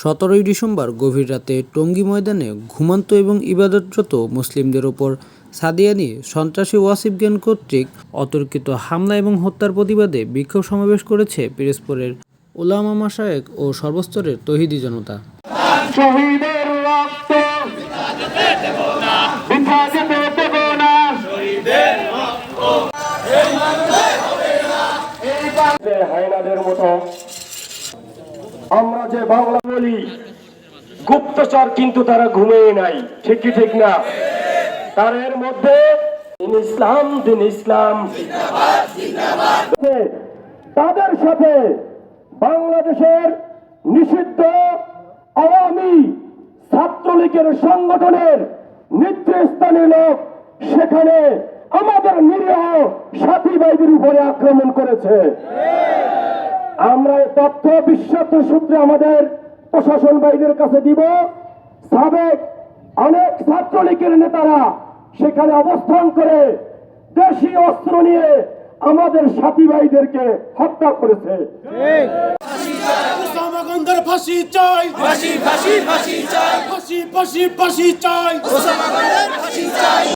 17ই December গভীর রাতে টঙ্গী ময়দানে ঘুমন্ত এবং ইবাদতরত মুসলিমদের ওপর সাদিয়ানি সন্ত্রাসী ওয়াসিফ গ্যাং কর্তৃক অতর্কিত হামলা এবং হত্যার প্রতিবাদে বিক্ষোভ সমাবেশ করেছে পিরোজপুরের উলামা মাশায়েখ ও সর্বস্তরের তৌহিদি জনতা। শহীদের রক্ত বৃথা যেতে দেব না, শহীদের রক্ত হায়নাদের মতো আমরা যে বাংলা বলি গুপ্তচর, কিন্তু তারা ঘুমিয়ে নাই, ঠিক কি ঠিক না? তার মধ্যে দিন ইসলাম তাদের সাথে বাংলাদেশের নিষিদ্ধ আওয়ামী ছাত্রলীগের সংগঠনের নেতৃস্থানীয় লোক সেখানে আমাদের নিরীহ সাথী ভাইদের উপরে আক্রমণ করেছে। আমরা তথ্য বিশ্বস্ত সূত্রে আমাদের প্রশাসন ভাইদের কাছে দিব। সাবেক অনেক ছাত্রলীগের নেতারা সেখানে অবস্থান করে দেশীয় অস্ত্র নিয়ে আমাদের সাথী ভাইদেরকে হত্যা করেছে। ফাঁসি চাই, ফাঁসি ফাঁসি ফাঁসি চাই, ফাঁসি ফাঁসি ফাঁসি চাই, ফাঁসি চাই।